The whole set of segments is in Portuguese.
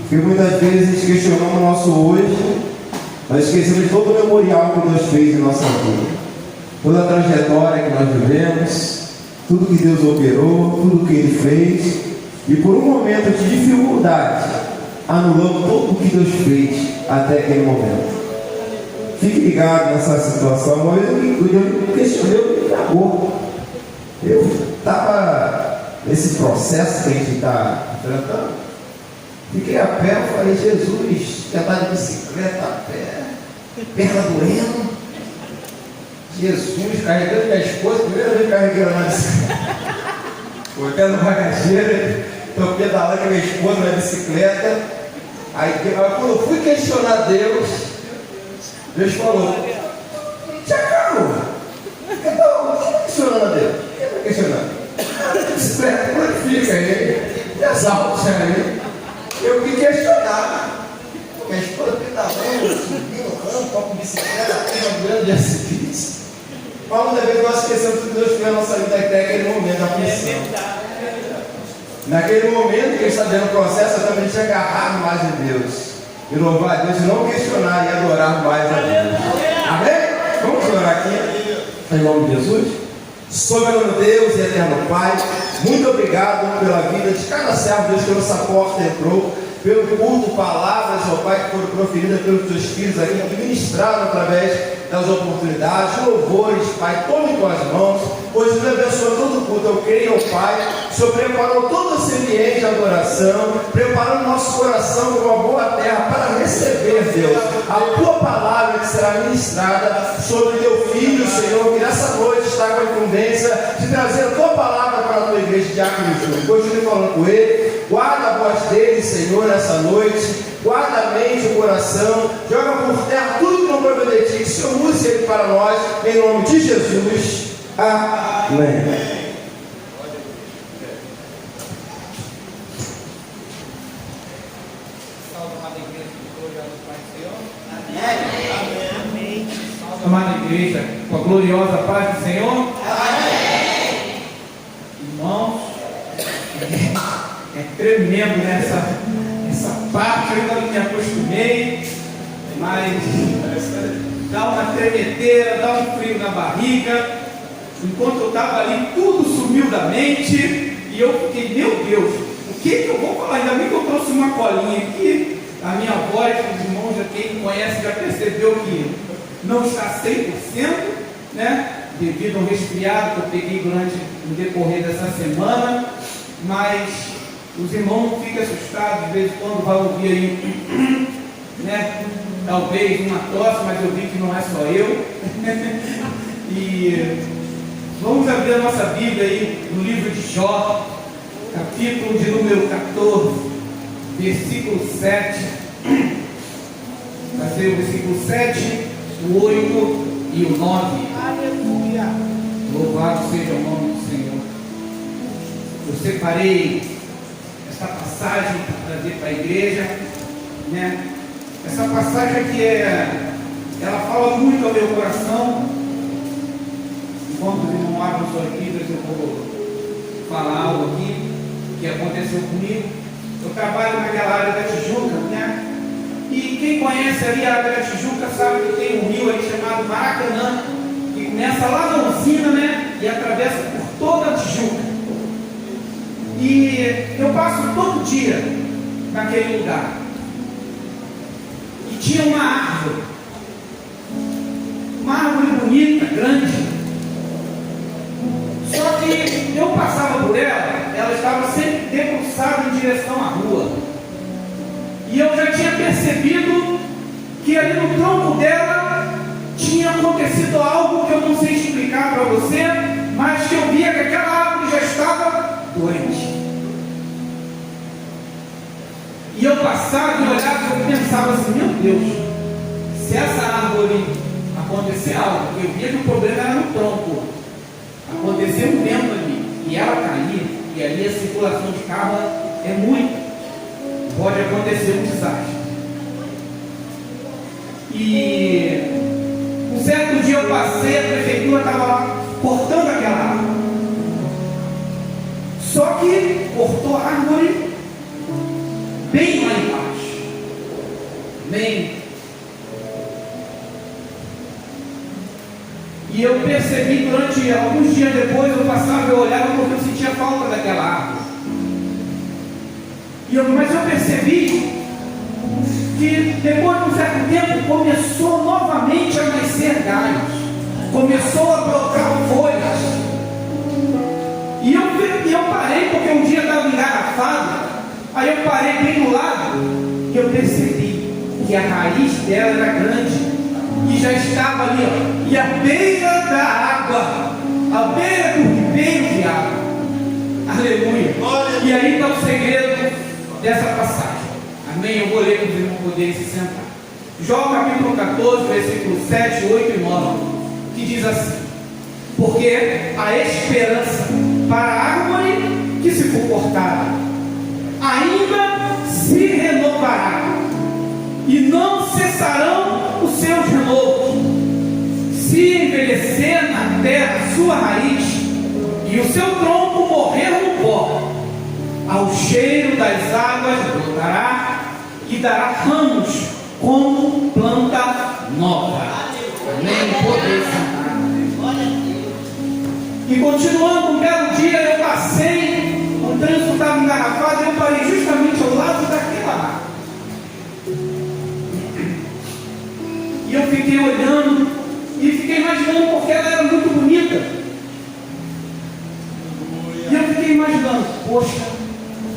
Porque muitas vezes questionamos o nosso hoje, mas esquecemos todo o memorial que Deus fez em nossa vida, toda a trajetória que nós vivemos, tudo que Deus operou, tudo que Ele fez, e por um momento de dificuldade, anulamos tudo o que Deus fez até aquele momento. Fique ligado nessa situação. Uma vez eu me questionei, eu me acabou. Eu estava nesse processo que a gente está enfrentando. Fiquei a pé, eu falei, Jesus, quer andar de bicicleta a pé, perna doendo. Jesus, carregando minha esposa, primeira vez carregando na bicicleta. Foi até no bagageiro, estou pedalando com a minha esposa na bicicleta. Aí quando eu fui questionar Deus falou, te acalma. Então, você está questionando a Deus? Quem está questionando? A bicicleta glorifica Ele, exalta Ele. Eu fui questionar. Minha esposa pedalando, subindo, rando, com bicicleta, andando, dia seguinte. Mas muitas vezes nós esquecemos que Deus fez na nossa vida até aquele momento da aflição. Naquele momento que Ele está dando o processo, eu também tinha agarrado mais em Deus. E louvar a Deus, e não questionar e adorar mais a Deus. Amém? Vamos orar aqui, em nome de Jesus. Soberano Deus e eterno Pai, muito obrigado pela vida de cada servo, Deus, que a nossa porta entrou, pelo culto, palavras, ó Pai, que foram proferidas pelos teus filhos aqui, que ministraram através das oportunidades, louvores, Pai, tome com as mãos, hoje nos abençoa todo o culto. Eu creio, ó Pai, o Senhor preparou todo esse ambiente de adoração, preparou o nosso coração como uma boa terra para receber, Deus, a tua palavra que será ministrada sobre teu filho, Senhor, que nessa noite está com a incumbência de trazer a tua palavra para a tua igreja de Diácono Júnior. Continue falando com ele, guarda a voz dele, Senhor, nessa noite, guarda a mente, o coração, joga por terra tudo que não provém de ti, que o Senhor use ele para nós, em nome de Jesus. Amém. Amada igreja, com a gloriosa paz do Senhor. Amém. Irmãos, é tremendo essa parte, eu ainda não me acostumei, mas dá uma tremedeira, dá um frio na barriga. Enquanto eu estava ali, tudo sumiu da mente, e eu fiquei, meu Deus, o que eu vou falar? Ainda bem que eu trouxe uma colinha aqui, a minha voz, os irmãos, quem me conhece já percebeu que não está 100%, né? Devido ao resfriado que eu peguei durante o decorrer dessa semana, mas os irmãos não ficam assustados, de vez em quando vai ouvir aí, né? Talvez uma tosse, mas eu vi que não é só eu. E vamos abrir a nossa Bíblia aí no livro de Jó, capítulo de número 14, versículo 7. Vai ser o versículo 7, o 8 e o 9. Aleluia! Louvado seja o nome do Senhor. Eu separei essa passagem para trazer para a igreja, né? Essa passagem aqui ela fala muito ao meu coração. Enquanto os irmãos abrem suas Bíblias, eu vou falar algo aqui que aconteceu comigo. Eu trabalho naquela área da Tijuca, né? E quem conhece ali a área da Tijuca sabe que tem um rio ali chamado Maracanã, que começa lá na usina, né? E atravessa por toda a Tijuca. E eu passo todo dia naquele lugar. E tinha uma árvore bonita, grande. Só que eu passava por ela estava sempre debruçada em direção à rua. E eu já tinha percebido que ali no tronco dela tinha acontecido algo que eu não sei explicar para você, mas que eu via que aquela árvore já estava doente. E eu passava e olhava e eu pensava assim, meu Deus, se essa árvore acontecer algo, eu via que o problema era no tronco, aconteceu um vento ali, e ela cair, e ali a circulação de carro é muito, pode acontecer um desastre. E um certo dia eu passei, a prefeitura estava lá cortando aquela árvore, só que cortou a árvore bem lá embaixo. Amém? E eu percebi durante alguns dias depois, eu passava e eu olhava porque eu sentia falta daquela árvore. Mas eu percebi que depois de um certo tempo começou novamente a nascer galhos, começou a brotar folhas. E eu parei porque um dia estava engarrafado, aí eu parei bem do lado e eu percebi que a raiz dela era grande e já estava ali, ó, e à beira da água, à beira do ribeiro de água. Aleluia! E aí está o segredo dessa passagem. Amém? Eu vou ler para os irmãos poderem se sentar. Jó capítulo 14, versículo 7, 8 e 9, que diz assim: porque a esperança para a árvore que se for cortada ainda se renovará, e não cessarão os seus renovos. Se envelhecer na terra sua raiz, e o seu tronco morrer no pó, ao cheiro das águas brotará e dará ramos como planta nova. Amém? Poder sentar. E continuando, um belo dia eu passei, o trânsito estava engarrafado e eu parei justamente ao lado daquela árvore. E eu fiquei olhando e fiquei imaginando porque ela era muito bonita. E eu fiquei imaginando, poxa,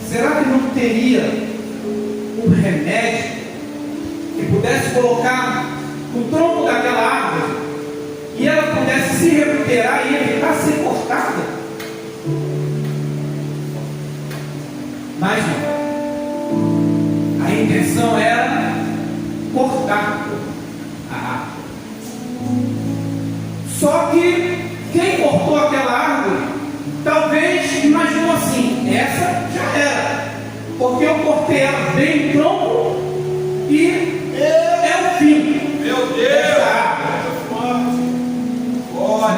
será que não teria um remédio que pudesse colocar no tronco daquela árvore e ela pudesse se recuperar e evitar ser cortada? Mas não. A intenção era cortar a árvore. Só que quem cortou aquela árvore talvez imaginou assim: essa já era, porque eu cortei ela bem no tronco e é o fim. Meu dessa árvore.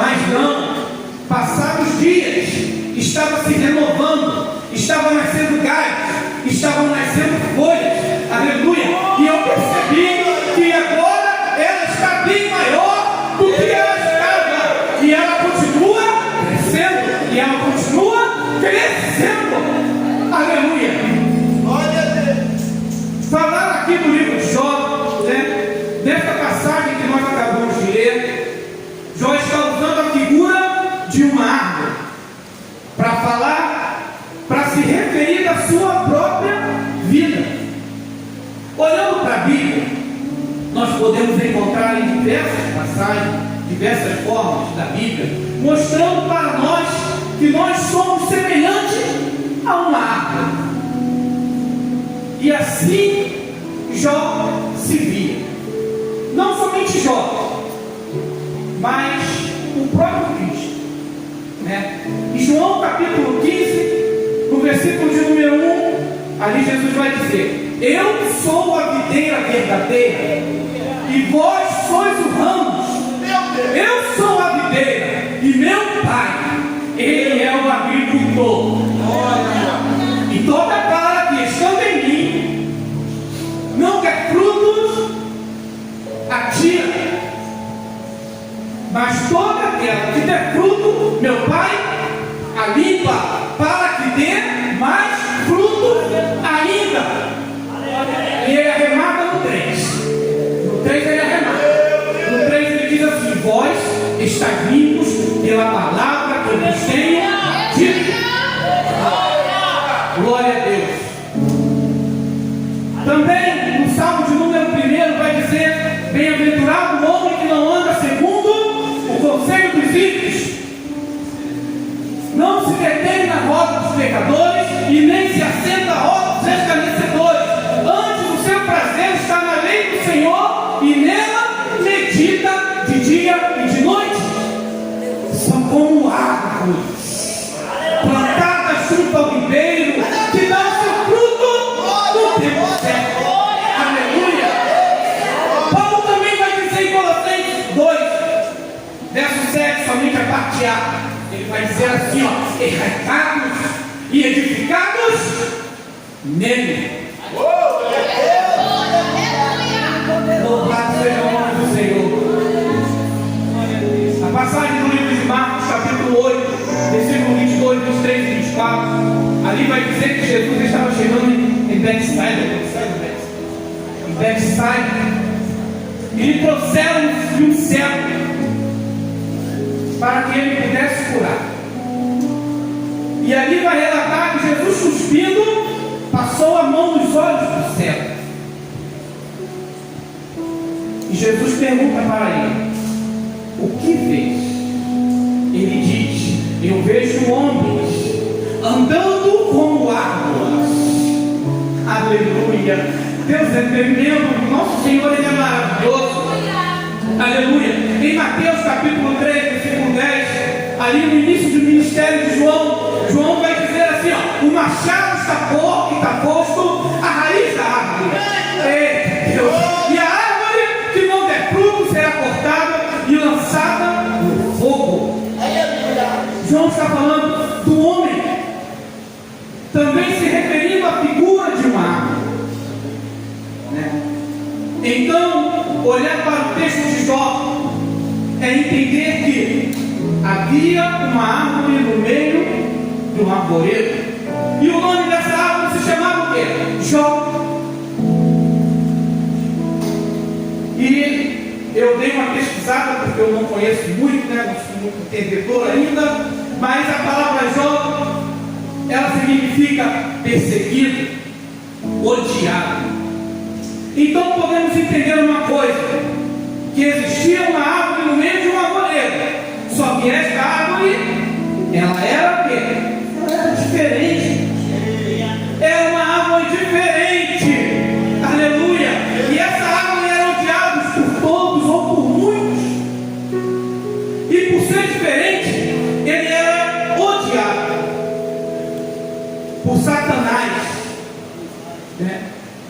Mas não, passados dias, estava se renovando, estava nascendo galhos, estavam nascendo folhas, aleluia, e eu percebi que agora ela está bem maior do que ela estava, e ela continua crescendo, e ela continua crescendo, aleluia. Glória a Deus. Falar aqui do livro de Jó, né? Nesta passagem que nós acabamos de ler, Jó está usando a figura de uma árvore para falar, para se referir à sua própria vida. Olhando para a Bíblia, nós podemos encontrar em diversas passagens, diversas formas da Bíblia, mostrando para nós que nós somos semelhantes a uma árvore. E assim Jó se via. Não somente Jó, mas o próprio Cristo, né? Em João capítulo 15, no versículo de número 1, ali Jesus vai dizer: eu sou a videira verdadeira e vós sois os ramos. Eu sou a videira e meu Pai, Ele é o agricultor. E toda vara que estando em mim não quer frutos, atira. Mas toda aquela que der fruto, meu Pai a limpa, para que dê mais fruto ainda. E ele arremata no 3. No 3 ele arremata. No 3 ele diz assim: vós estáis limpos pela palavra que eu vos tenho dito. Glória a Deus. Também no Salmo de número 1 vai dizer: bem-aventurado o homem que não anda segundo o conselho dos ímpios, não se detém na roda dos pecadores e nem se assenta à roda dos escarnecedores. Antes o seu prazer está na lei do Senhor e nela medita de dia e de noite. São como árvores plantadas junto ao ribeiro, que dão seu fruto no tempo certo. Aleluia. Paulo também vai dizer em Colossenses 2, verso 7, somente a parte A, ele vai dizer assim, ó: enraizados e edificados nele. Betsaida, e lhe trouxeram-lhe um cego para que ele pudesse curar. E ali vai relatar que Jesus, cuspindo, passou a mão nos olhos do cego. E Jesus pergunta para ele: o que vês? Ele diz: eu vejo homens andando como árvores. Aleluia! Deus é tremendo, nosso Senhor, Ele é maravilhoso. Aleluia! Em Mateus capítulo 3, versículo 10, ali no início do ministério de João, João vai dizer assim: ó, o machado está posto à raiz da árvore. Ei, Deus. E a árvore que não der fruto será cortada e lançada no fogo. João está falando do homem, também se referindo à figura de uma árvore. Então, olhar para o texto de Jó é entender que havia uma árvore no meio de um arvoredo, e o nome dessa árvore se chamava o quê? Jó. E eu dei uma pesquisada, porque eu não conheço muito, não sou muito entendedor ainda, mas a palavra Jó, ela significa perseguido, odiado. Então podemos entender uma coisa, que existia uma árvore no meio de um arvoredo, só que esta árvore, ela era o quê? Ela era diferente. Era uma árvore diferente. Aleluia! E essa árvore era odiada por todos ou por muitos. E por ser diferente, ele era odiado por Satanás, né?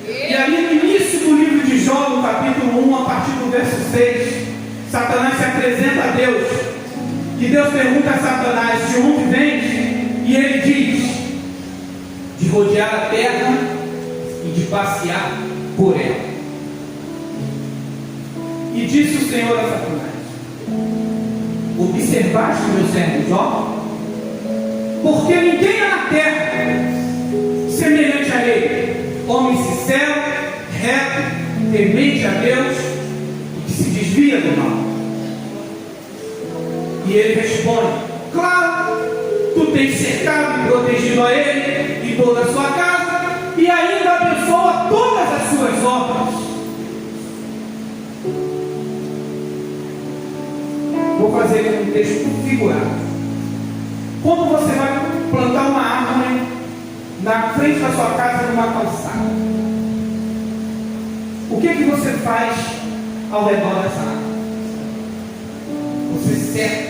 E ali no início do livro de Jó, no capítulo 1, a partir do verso 6, Satanás se apresenta a Deus. E Deus pergunta a Satanás: de onde vens? E ele diz: de rodear a terra e de passear por ela. E disse o Senhor a Satanás: observaste meu servo Jó? Porque ninguém há na terra semelhante a ele, homem sincero, reto, temente a Deus e que se desvia do mal. E ele responde: claro, tu tens cercado e protegido a ele e toda a sua casa, e ainda abençoa todas as suas obras. Vou fazer um texto figurado. Quando você vai plantar uma árvore na frente da sua casa, numa calçada, o que você faz ao redor dessa árvore? Você cerca.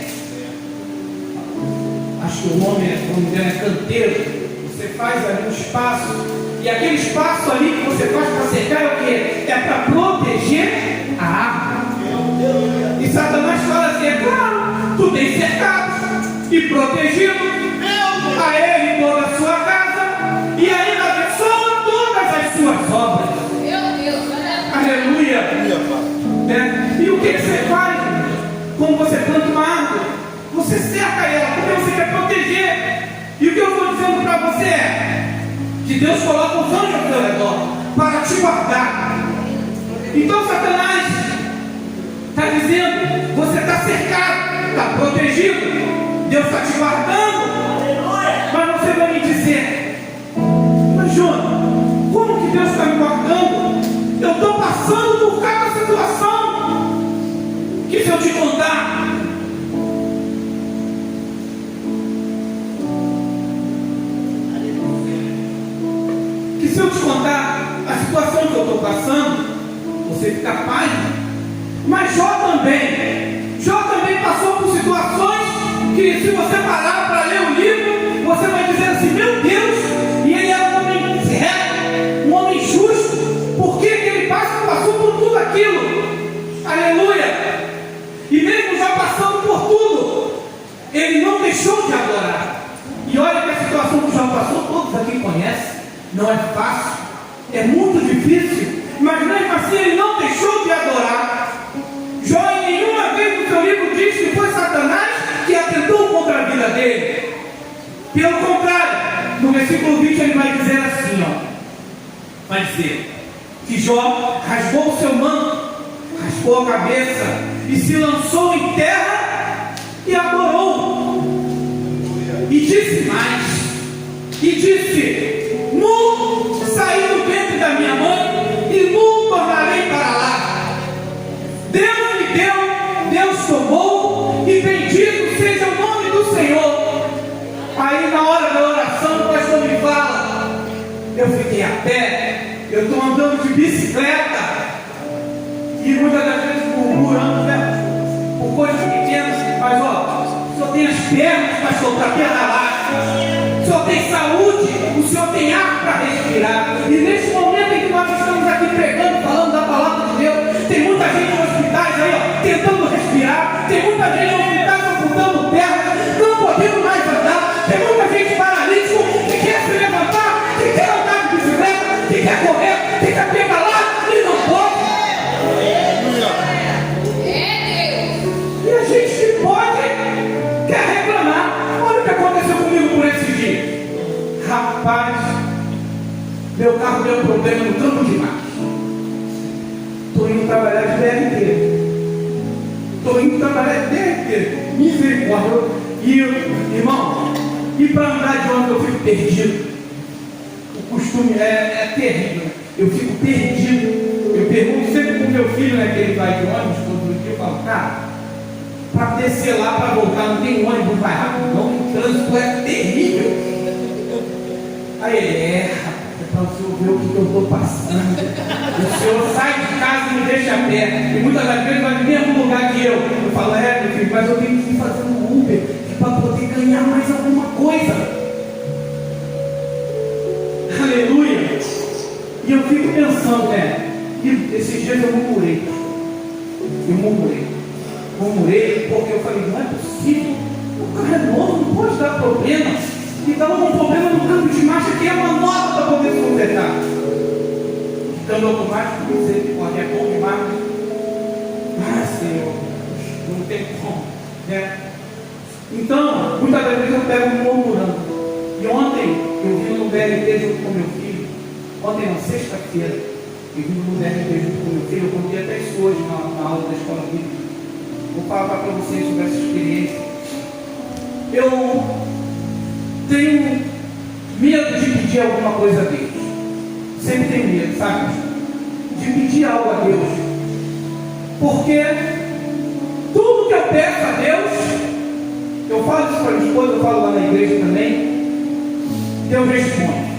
Acho que o nome é canteiro. Você faz ali um espaço, e aquele espaço ali que você faz para cercar é o quê? É para proteger a árvore. E Satanás fala assim: é claro, tu tens cercado e protegido a ele e toda a sua casa, e ainda abençoa todas as suas obras. Aleluia. E o que você faz quando você planta uma árvore? Você cerca ela, porque você quer proteger. E o que eu estou dizendo para você é que Deus coloca os anjos ao seu redor para te guardar. Então Satanás está dizendo: você está cercado, está protegido, Deus está te guardando. Mas você vai me dizer: mas João, como que Deus está me guardando? Eu estou passando por cada situação que, se eu te contar, a situação que eu estou passando, você fica pálido. Mas Jó também passou por situações que, se você parar para ler o livro, você vai dizer assim: meu Deus, e ele era um homem reto, um homem justo. Por que ele passou por tudo aquilo? Aleluia! E mesmo já passando por tudo, ele não deixou de adorar. E olha que a situação que Jó passou, todos aqui conhecem. Não é fácil, é muito difícil, mas mesmo assim ele não deixou de adorar. Jó em nenhuma vez no seu livro diz que foi Satanás que atentou contra a vida dele. Pelo contrário, no versículo 20 ele vai dizer assim: vai dizer que Jó rasgou o seu manto, raspou a cabeça e se lançou em terra e adorou. E disse mais, e disse: nu saí do ventre da minha mãe e nu tornarei para lá. Deus me deu, Deus tomou, e bendito seja o nome do Senhor. Aí na hora da oração o pastor me fala, eu fiquei a pé, eu estou andando de bicicleta, e muitas das vezes murmurando, né, por coisas pequenas, mas ó, o senhor tem as pernas, pastor, para pedalar, o senhor tem saúde, o senhor tem ar para respirar. E nesse momento em que nós estamos aqui pregando, falando da palavra de Deus, tem muita gente nos hospitais aí, ó, tentando respirar, tem muita gente nos hospitais ocultando terra, não podendo mais andar, tem muita gente paralítico que quer se levantar, que quer andar de bicicleta, que quer correr, que quer pedalar e não pode. E a gente pode, quer reclamar. Olha o que aconteceu comigo por esse dia. Rapaz, meu carro deu problema no campo de Marte. Estou indo trabalhar de BRT. Estou indo trabalhar de BRT. Misericórdia. E, irmão, e para andar de ônibus eu fico perdido. O costume é terrível. Eu fico perdido. Eu pergunto sempre para o meu filho, né, que ele vai de ônibus todo dia. Eu falo, cara, para descer lá, para voltar, não tem ônibus, vai rápido não, o trânsito é terrível. Aí ele, para o senhor ver o que eu estou passando. O senhor sai de casa e me deixa a pé. E muitas das vezes vai no mesmo lugar que eu. Eu falo, meu filho, mas eu tenho que ir fazendo Uber para poder ganhar mais alguma coisa. Aleluia. E eu fico pensando, né? E esses dias eu murmurei. Murmurei porque eu falei, não é possível, o carro é novo, não pode dar problema. E estava com um problema no campo de marcha que é uma nota para poder se consertar. Ficando automático, misericórdia, é bom demais. Ah, Senhor, não tem como, né? Então, muitas das vezes eu pego murmurando. E ontem, eu vim no BRT junto com meu filho. Ontem, na sexta-feira, eu vim no BRT junto com meu filho. Eu contei até isso hoje na aula da escola bíblica. Vou falar para vocês sobre essa experiência. Eu tenho medo de pedir alguma coisa a Deus. Sempre tenho medo, sabe? De pedir algo a Deus. Porque tudo que eu peço a Deus, eu falo isso para minha esposa, eu falo lá na igreja também, Deus responde.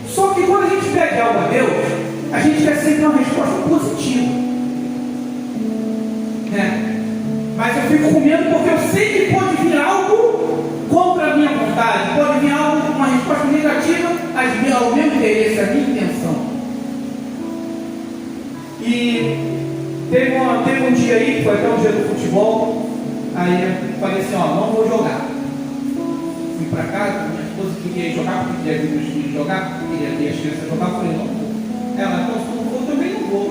Só que quando a gente pede algo a Deus, a gente quer sempre uma resposta positiva. Mas eu fico com medo porque eu sei que pode vir algo contra a minha vontade, pode vir algo, uma resposta negativa ao meu interesse, à minha intenção. E teve um dia aí, que foi até um dia do futebol, aí eu falei assim, não vou jogar. Fui para casa, minha esposa queria jogar, porque queria ver meus filhos jogar, queria ver as crianças jogar, eu falei, não vou. Ela, então se não vou, eu também não vou.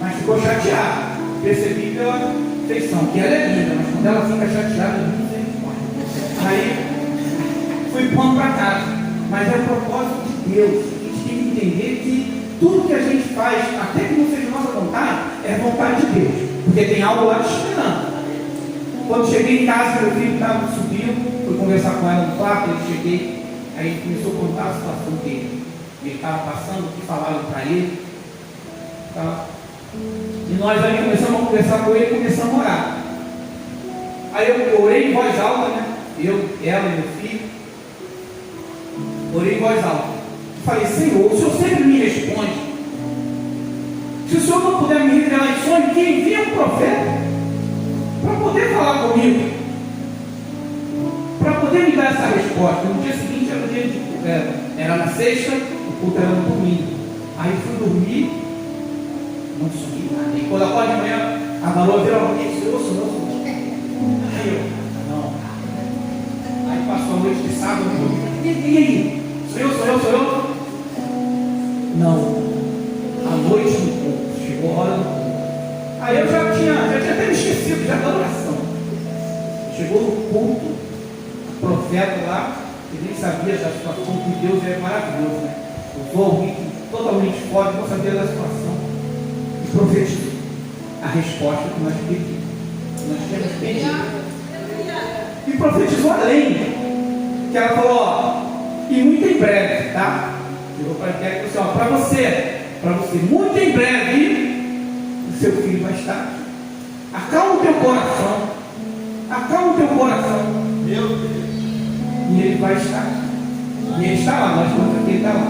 Mas ficou chateada. Percebi pela feição, que ela é linda, mas quando ela fica chateada, eu não sei como. Aí fui pondo para casa. Mas é o propósito de Deus. A gente tem que entender que tudo que a gente faz, até que não seja nossa vontade, é vontade de Deus. Porque tem algo lá te esperando. Quando cheguei em casa, meu filho estava subindo, fui conversar com ela no quarto, cheguei, aí ele começou a contar a situação dele. Ele estava passando, o que falaram para ele. Tá? E nós aí começamos a conversar com ele e começamos a orar. Aí eu orei em voz alta, né? Eu, ela e meu filho. Orei em voz alta. Falei, Senhor, o Senhor sempre me responde. Se o Senhor não puder me revelar em sonho, que envia um profeta para poder falar comigo, para poder me dar essa resposta. No dia seguinte era o dia de era na sexta, o culto era no domingo. Aí fui dormir, não sonhei nada. E quando acordo de manhã, a Malu virou, Senhor. Aí eu, não. Aí passou a noite de sábado, e aí? Sou eu? Não. A noite do culto, chegou a hora do culto. Aí eu já tinha até me esquecido já da oração. Chegou no culto, o profeta lá, que nem sabia da situação, que Deus é maravilhoso, né? Usou alguém que totalmente fora, não sabia da situação. E profetizou a resposta que nós pedimos. Nós temos pedido. E profetizou além. Que ela falou, ó, e muito em breve, tá? Eu para assim, ó, para você, muito em breve, o seu filho vai estar aqui. Acalma o teu coração. Acalma o teu coração. Meu Deus. E ele vai estar aqui. E ele está lá, nós estamos aqui, ele está lá.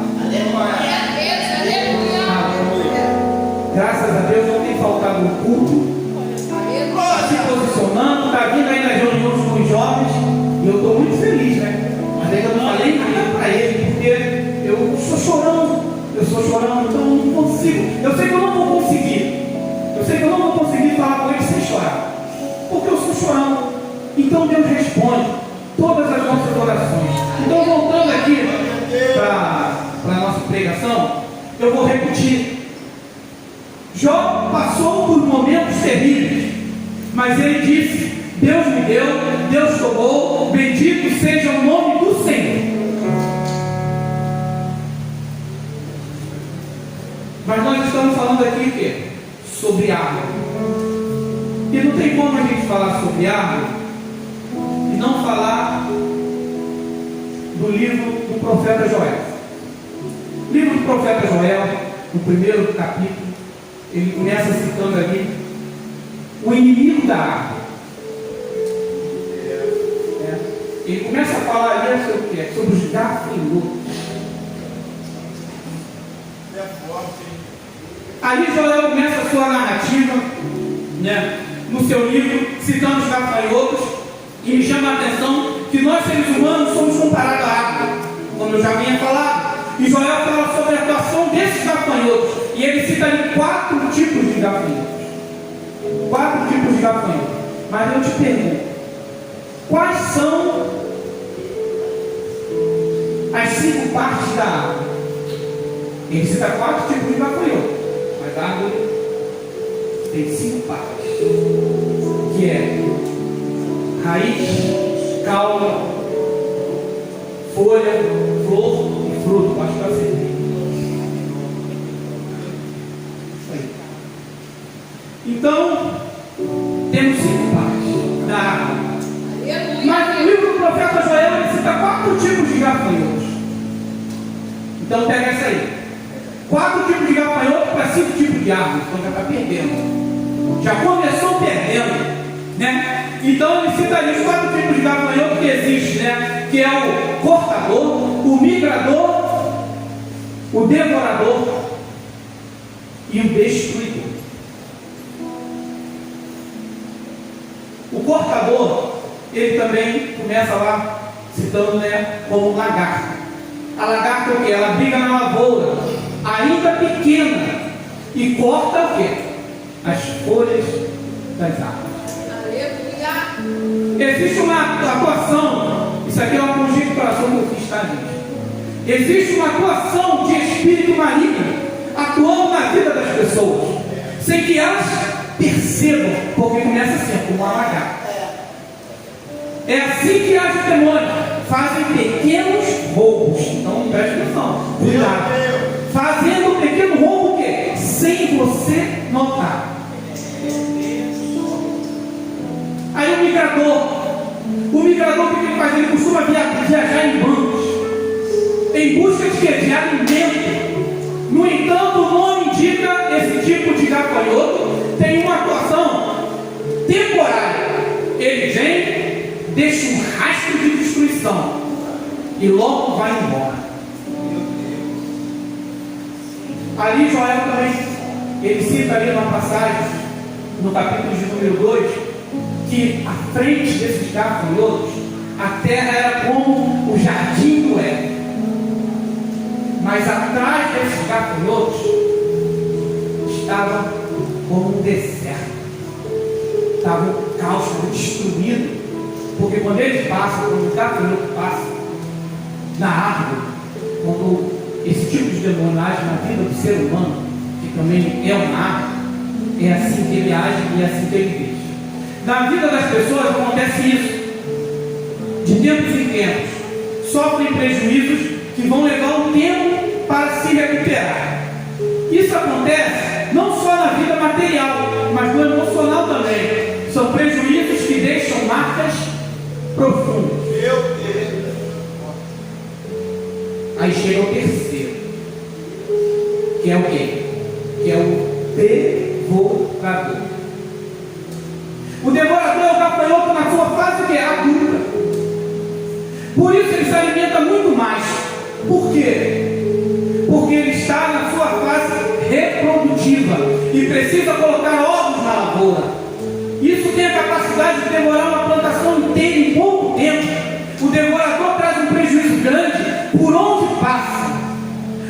Graças a Deus não tem faltado o culto. Está se posicionando, está vindo aí nas reuniões com os jovens. E eu estou muito feliz, né? Mas ainda não falei nada para ele, porque eu estou chorando, então eu não consigo. Eu sei que eu não vou conseguir falar com ele sem chorar. Porque eu estou chorando. Então Deus responde todas as nossas orações. Então, voltando aqui para a nossa pregação, eu vou repetir. Jó passou por momentos terríveis, mas ele disse: Deus me deu, Deus tomou, bendito seja o nome do Senhor. Mas nós estamos falando aqui o quê? Sobre árvore. E não tem como a gente falar sobre árvore e não falar do livro do profeta Joel. O livro do profeta Joel, no primeiro capítulo, ele começa citando ali o inimigo da árvore. Ele começa a falar ali sobre o quê? Sobre os gafanhotos. Ali Joel começa a sua narrativa, né, no seu livro, citando os gafanhotos, e me chama a atenção que nós seres humanos somos comparados à árvore, como eu já vinha falar. E Joel fala sobre a atuação desses gafanhotos, e ele cita ali 4 tipos de gafanhotos. 4 tipos de gafanhotos. Mas eu te pergunto, quais são as 5 partes da árvore? Ele cita 4 tipos de gafanhotos, mas a árvore tem 5 partes, que é raiz, caule, folha, flor e fruto. Acho que eu acertei. Então, temos 5 partes da árvore. Mas no livro do profeta Joel ele cita 4 tipos de gafanhotos. Então pega essa aí. 4 tipos de gafanhotos para 5 tipos de árvores. Então já está perdendo. Já começou perdendo, né? Então ele cita ali os 4 tipos de gafanhoto que existem, né? Que é o cortador, o migrador, o devorador e o destruidor. O cortador, ele também começa lá citando, né, como lagarta. A lagarta o que? Ela briga na lavoura, ainda pequena, e corta o que? As folhas das árvores. Existe uma atuação, isso aqui é uma conjecturação que eu fiz, tá, gente? Existe uma atuação de espírito maligno atuando na vida das pessoas, sem que elas percebam, porque começa assim, como uma lagarta. É assim que age o demônio, fazem pequenos roubos. Então preste atenção, cuidado. Fazendo um pequeno roubo o quê? Sem você notar. Aí o migrador o que ele faz? Ele costuma viajar em grupos, em busca de quê? De alimento. No entanto, o nome indica esse tipo de gafanhoto tem uma atuação temporária. Ele vem, deixa um rastro de destruição e logo vai embora. Ali Joel também, ele cita ali na passagem, no capítulo de número 2, que à frente desses gafanhotos, a terra era como o jardim do Éden. Mas atrás desses gafanhotos estava como um deserto. Estava um caos, destruído. Porque quando eles passam, quando o gafanhoto passa na árvore, quando esse tipo de demônio age na vida do ser humano, que também é uma árvore, é assim que ele age e é assim que ele vive. Na vida das pessoas acontece isso. De tempos em tempos, sofrem prejuízos que vão levar um tempo para se recuperar. Isso acontece não só na vida material, mas no emocional também. São prejuízos que deixam marcas profundas. Meu Deus. Aí chega o terceiro, que é o quê? Que é o devorador. O devorador é o gafanhoto na sua fase que é adulta. Por isso ele se alimenta muito mais. Por quê? Porque ele está na sua fase reprodutiva e precisa colocar ovos na lavoura. Isso tem a capacidade de devorar uma plantação inteira em pouco tempo. O devorador traz um prejuízo grande por onde passa.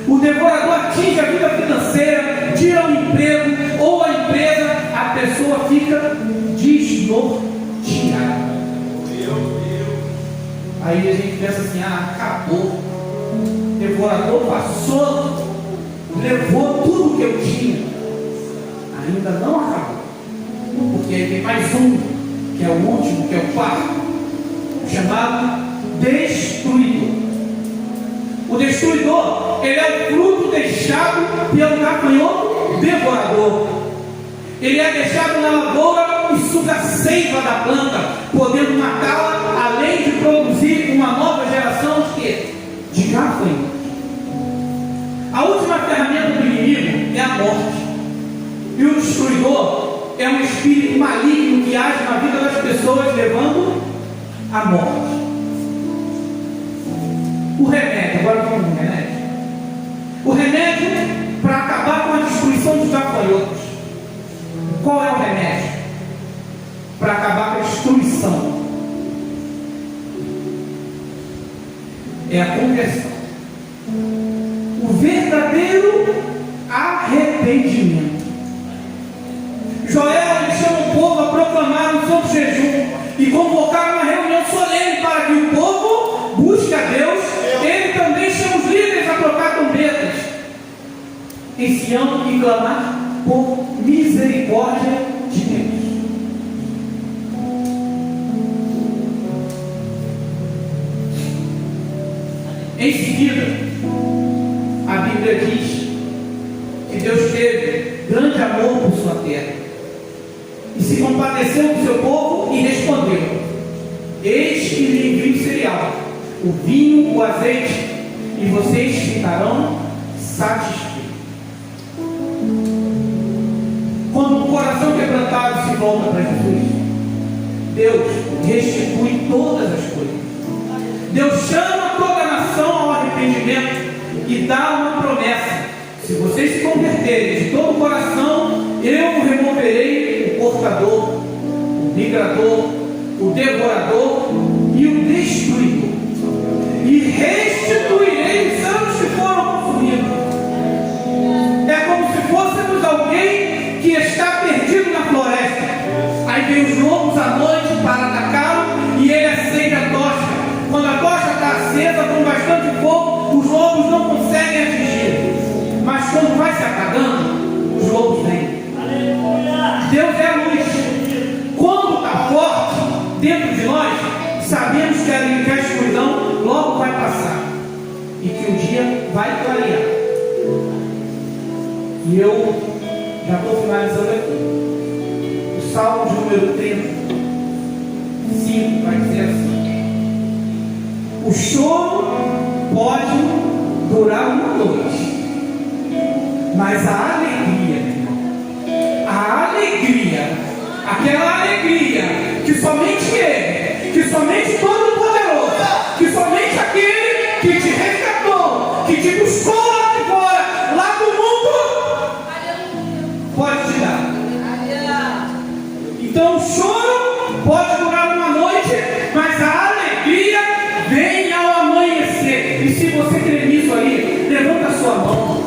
O devorador atinge a vida financeira, tira o emprego ou a empresa, a pessoa fica desnorteada. Aí a gente pensa assim, acabou. O devorador passou, levou tudo que eu tinha. Ainda não acabou. Porque aí tem mais um, que é o último, que é o quarto, chamado destruidor. O destruidor, ele é o fruto deixado pelo gafanhoto devorador. Ele é deixado na lavoura e suga a seiva da planta, podendo matá-la, além de produzir uma nova geração de quê? De gafanhotos. A última ferramenta do inimigo é a morte. E o destruidor é um espírito maligno que age na vida das pessoas, levando à morte. O remédio, agora vamos no remédio. O remédio para acabar com a destruição dos gafanhotos. Qual é o remédio? Para acabar com a destruição. É a conversão. O verdadeiro arrependimento. Joel chama o povo a proclamar um santo jejum e convocar uma reunião solene para que o povo busque a Deus. Ele também chama os líderes a trocar trombetas em Sião e clamar por misericórdia de Deus. Em seguida, a Bíblia diz que Deus teve grande amor por sua terra e se compadeceu do seu povo e respondeu: eis que lhe envio cereal, o vinho, o azeite, e vocês ficarão satisfeitos. Quando o coração quebrantado se volta para Jesus, Deus restitui todas as coisas. Deus chama toda a nação ao arrependimento e dá uma promessa: se vocês se converterem de todo o coração, eu removerei o cortador, o migrador, o devorador e o destruidor, e restituirei os anos que foram consumidos. É como se fôssemos alguém que está perdido na floresta. Aí vem os lobos à noite para atacá-lo e ele acende a tocha. Quando a tocha está acesa com bastante fogo, os lobos não conseguem atingir. Mas quando vai se apagando, os lobos vêm. Deus é a luz. Quando está forte dentro de nós, sabemos que a escuridão logo vai passar e que o dia vai clarear. E eu já estou finalizando aqui. O Salmo de número 35 vai dizer assim: o choro pode durar uma noite, mas a alegria, aquela alegria que somente Ele, que somente Todo-Poderoso, que somente aquele que te resgatou, que te buscou lá de fora, lá do mundo, pode te dar. Então o choro pode durar uma noite, mas a alegria vem ao amanhecer. E se você crê nisso aí, levanta a sua mão,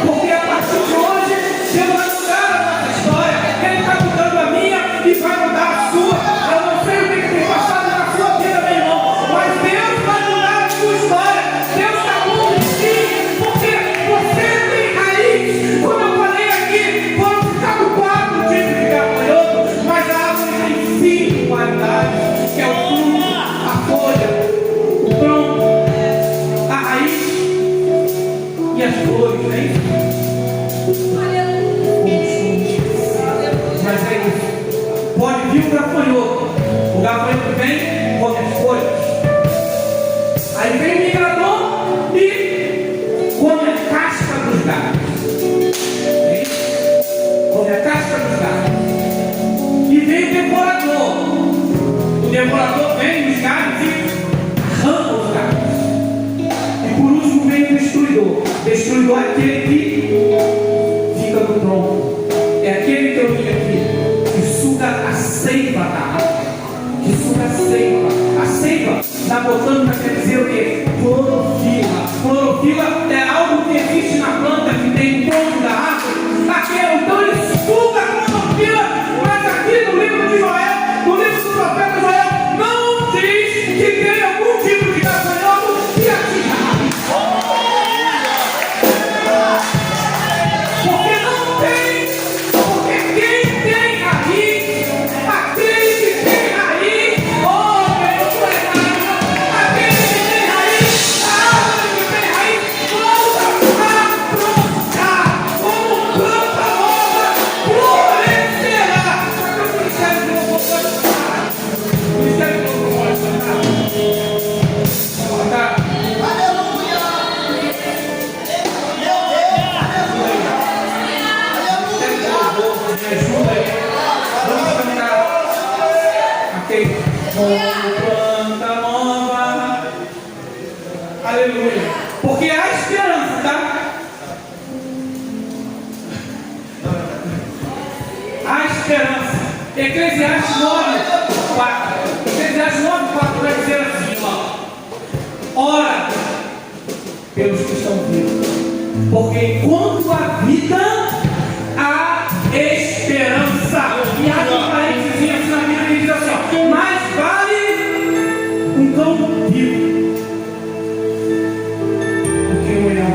porque a partir de hoje Deus vai mudar a nossa história. Ele está mudando a minha e vai mudar a sua. Eu não sei o que tem passado na sua vida, meu irmão, mas Deus vai mudar a sua história. Deus está muito em ti, porque você tem raiz. Como eu falei aqui, quando ficar no quadro, tive que ficar apanhando. flores, né? Mas é isso. Pode vir o gafanhoto. O gafanhoto vem, come as folhas. Aí vem o migrador e come a casca dos galhos. É isso? Come a casca dos galhos. E vem o devorador. O devorador vem nos galhos e arranca os galhos. E por último vem o destruidor. Destruidor é aquele que fica no tronco. É aquele que eu vi aqui, que suga a seiva da árvore. Que suga a seiva. A seiva, na botânica, quer dizer o quê? Clorofila. Clorofila é algo que existe na planta, que tem no tronco da árvore. Então ele suga a clorofila, mas aqui no livro de Joel, no livro do profeta Joel, não diz que tem algum tipo de gafanhoto que atinja a raiz. Porque não tem, porque quem tem raiz, aquele que tem raiz, meu Deus, aquele que tem raiz, a árvore que tem raiz, volta a brotar, como planta nova, florescerá. O ministério de louvor pode cantar. O ministério de louvor pode cantar. Me ajuda aí. Vamos caminhar. Ok. Como planta nova. Aleluia. Porque há esperança, tá? Há esperança. Eclesiastes 9:4. Eclesiastes 9:4 vai dizer assim, ó. Ora pelos que estão vivos. Porque enquanto a vida há esperança. E há um parênteses assim na Bíblia que diz assim, ó, mais vale um cão vivo do que um leão.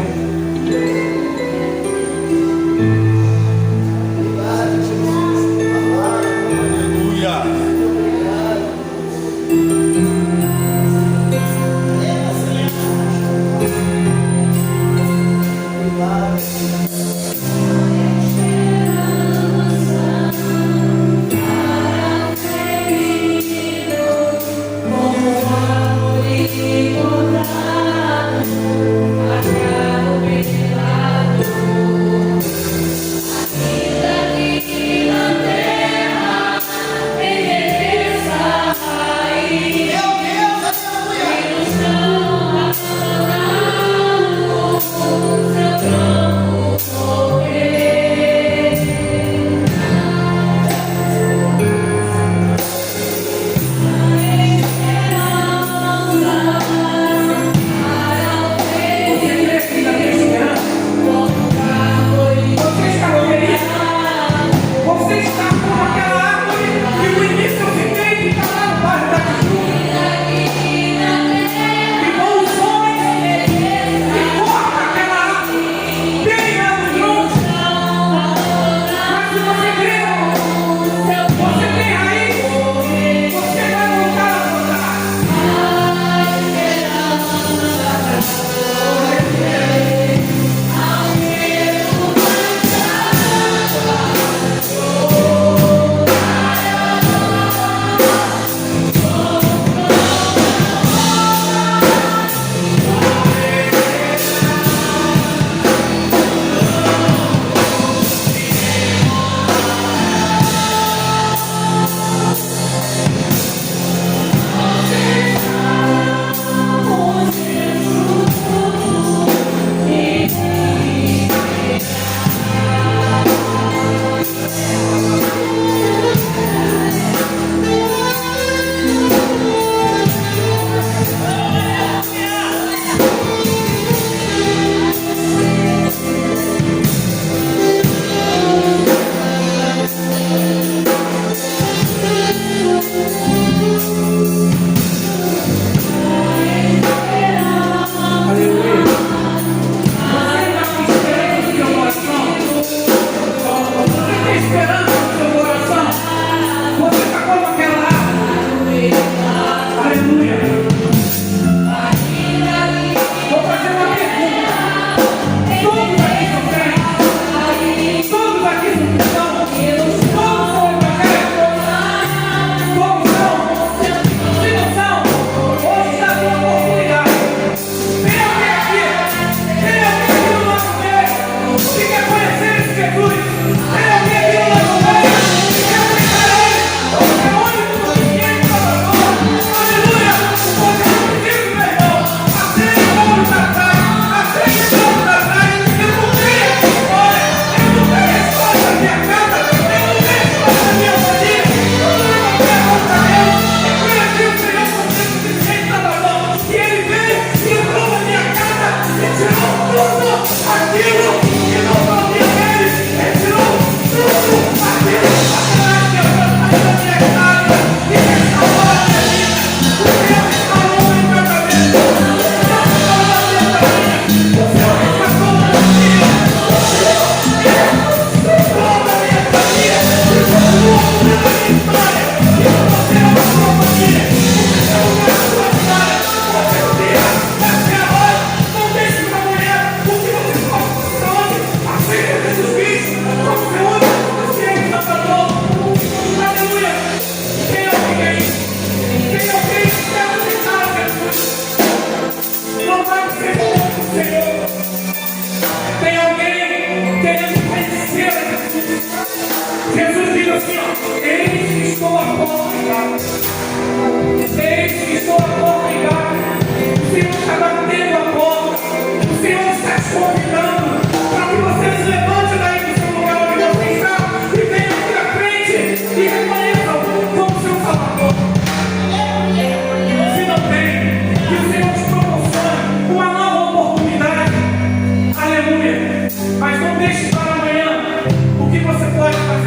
Oh,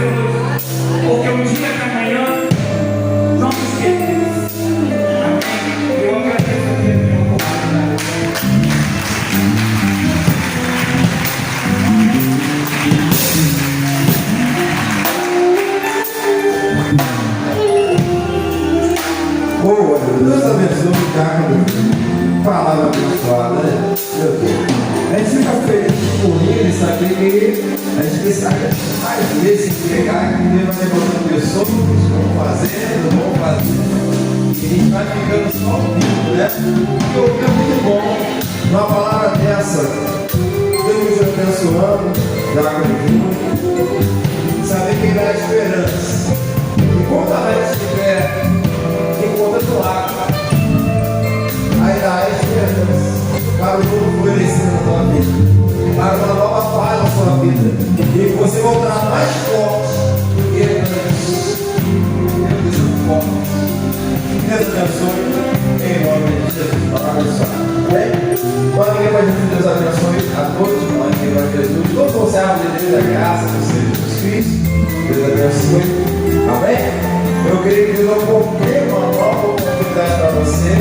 nascer hoje, porque um dia de amanhã não nos pertence. Amém? Eu agradeço a Deus pela oportunidade. Boa, Deus abençoe o Diácono. Palavra abençoada, né? Meu Deus. A gente fica feliz por ele, saber que a gente precisa mais vezes entregar que Deus vai levantando pessoas, vamos fazendo. E a gente vai ficando só ouvindo, né? Porque ouvir é muito bom. Uma palavra dessa, Deus nos abençoando, Diácono Júnior, saber que dá esperança. Enquanto a gente estiver em conta do lago, aí dá esperança para o novo florescer na tua vida, para uma nova fase na sua vida, e você voltará mais forte do que antes. Deus é forte. Deus abençoe em nome de Jesus. Para abençoar. Amém? Para que vai Jesus, Deus abençoe a todos. Para que vai Jesus, todos os servos de Deus da graça do Senhor Jesus Cristo. Deus abençoe. Amém? Eu queria que Deus dê uma nova oportunidade para você,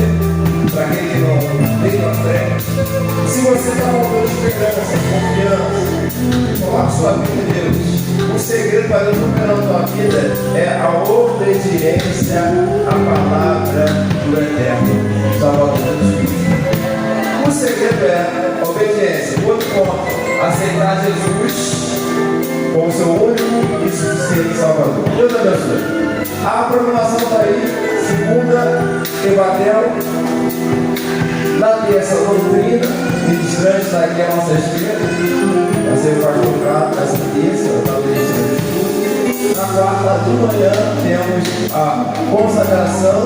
para aquele que não veio à frente. Se você está voltando esperança, confiança, coloque sua vida em Deus. O segredo para Deus operar na tua vida é a obediência à palavra do Eterno, Salvador Jesus Cristo. O segredo é a obediência. Outro ponto, aceitar Jesus como seu único e suficiente Salvador. Deus abençoe. A programação está aí, segunda, Ebatel, na terça, doutrina, ministrante daqui à nossa esquerda, vai ser o pastor Prato, essa terça, está ministrando estudo. Na quarta de manhã, temos a consagração,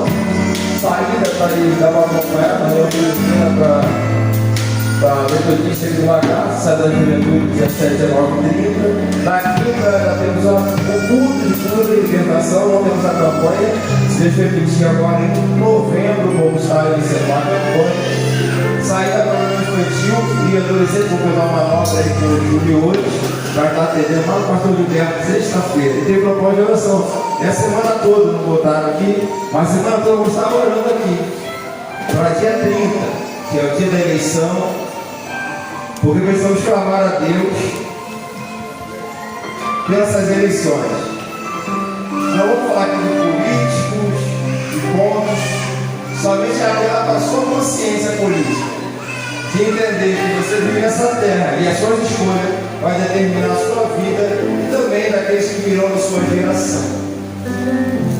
saída está aí, dá para acompanhar, mas eu estou para a metodista de Lagar, sai da juventude 17, 19, 30. Na quinta, já temos o culto de cura e libertação, não temos a campanha. Se Deus permitir, agora em novembro, vamos estar iniciando a campanha. Saída da reunião infantil e adolescente, vou pegar uma nota aí com o Júlio hoje, vai estar atendendo lá no pastor Gilberto, sexta-feira. E tem propósito de oração. É a semana toda, não botaram aqui, mas a semana toda vamos estar orando aqui. Para dia 30, que é o dia da eleição. Porque precisamos clamar a Deus pelas eleições. Não vou falar aqui de políticos, de pontos, somente apelar para a sua consciência política. De entender que você vive nessa terra e as suas escolhas vão determinar a sua vida e também daqueles que virão da sua geração.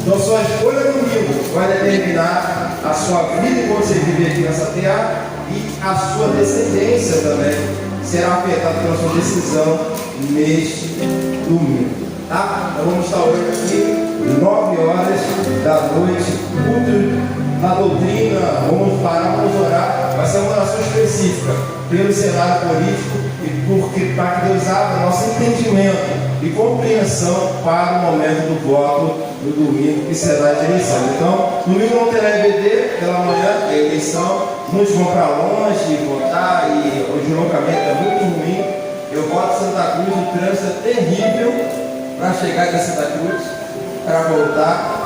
Então, sua escolha domingo vai determinar a sua vida enquanto você vive aqui nessa terra e a sua descendência também será afetada pela sua decisão neste domingo. Tá? Então, vamos estar hoje aqui, 9 horas da noite, culto na doutrina, vamos parar, vamos orar. Vai ser uma oração específica pelo cenário político e para que Deus abra nosso entendimento e compreensão para o momento do voto no domingo, que será a eleição. Então, domingo não terá EBD, pela manhã é eleição, muitos vão para longe votar e o deslocamento é muito ruim. Eu voto em Santa Cruz, o trânsito é terrível para chegar de Santa Cruz, para voltar.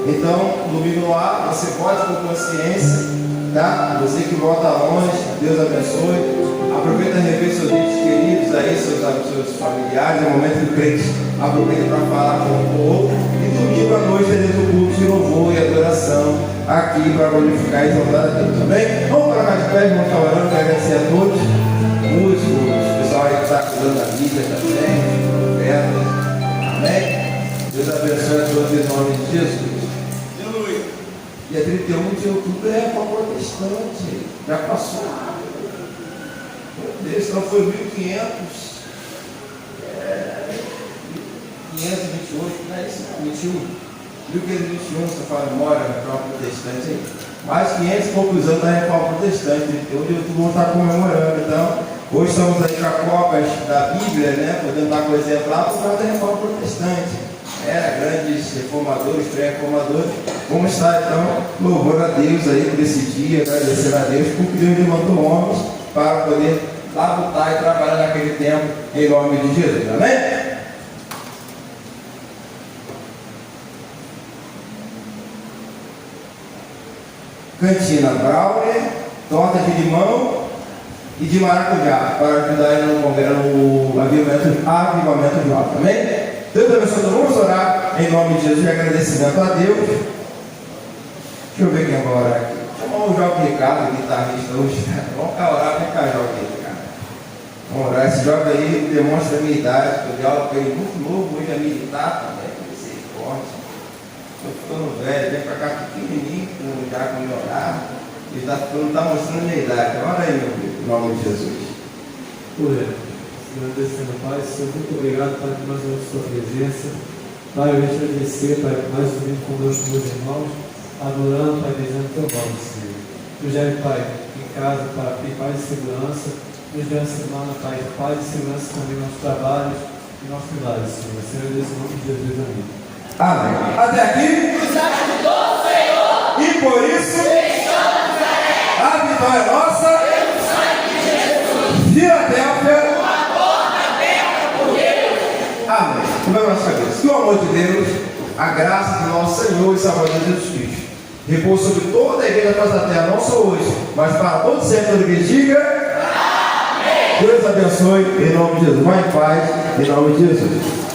Então, domingo no ar, você pode com consciência, tá? Você que vota longe, Deus abençoe. Aproveita e rever seus entes queridos aí, seus familiares, é o momento do crente, aproveita para falar com o outro. E domingo à noite teremos o culto de louvor e adoração aqui para glorificar e exaltar a Deus, também? Vamos para mais pés, vamos estar orando, quero agradecer a todos, músicos, o pessoal aí que está cuidando da Bíblia também, profetas, amém? Deus abençoe a todos em nome de Jesus. Dia 31 de outubro é para protestante, já passou. Meu Deus, então foi 1500. 528, não é isso? 21. 1521, se fala memória, reforma protestante aí. Mais 500 e poucos anos da reforma protestante. 31 de outubro vamos estar comemorando. Então, hoje estamos aí com a Copas da Bíblia, né? Podemos dar com exemplar por causa da reforma protestante. Grandes reformadores, pré-reformadores. Vamos estar então louvando a Deus aí por esse dia, agradecendo a Deus porque Deus levantou homens para poder lutar e trabalhar naquele tempo em nome de Jesus. Amém? cantina brownie, torta de limão e de maracujá, para ajudar ele no avivamento de alto. Amém? Deus abençoe, vamos orar em nome de Jesus, de agradecimento a Deus. Deixa eu ver quem vai orar aqui. Chamar o João Ricardo, guitarrista hoje. Vamos cá orar, vem cá, João Ricardo. Vamos orar. Esse jovem aí demonstra a minha idade, eu dei aula com ele muito novo, hoje é militar também, comecei forte. Estou ficando velho, vem para cá pequenininho, já com o meu horário. Ele não está mostrando a minha idade. Ora aí, meu filho, em nome de Jesus. Agradecendo, Pai, Senhor, muito obrigado, Pai, por mais uma sua presença. Pai, eu venho te agradecer, Pai, por mais um domingo conosco, meus irmãos, adorando, Pai, desejando teu nome, Senhor. Nos leve, Pai, em casa, Pai, em paz e segurança. Nos dê a semana, Pai, em paz e segurança também nos nossos trabalhos e nossos lares, Senhor. Senhor, nesse nome de Jesus, amém. Amém. Até aqui. Nos ajudou, Senhor. E por isso, a vitória é nossa. Filadélfia. Amém. Sobre a nossa cabeça. Que o amor de Deus, a graça do nosso Senhor e Salvador Jesus Cristo, repousa sobre toda a igreja da terra, não só hoje, mas para todo sempre. Todo que diga. Amém. Deus abençoe, em nome de Jesus. Vai em paz, em nome de Jesus.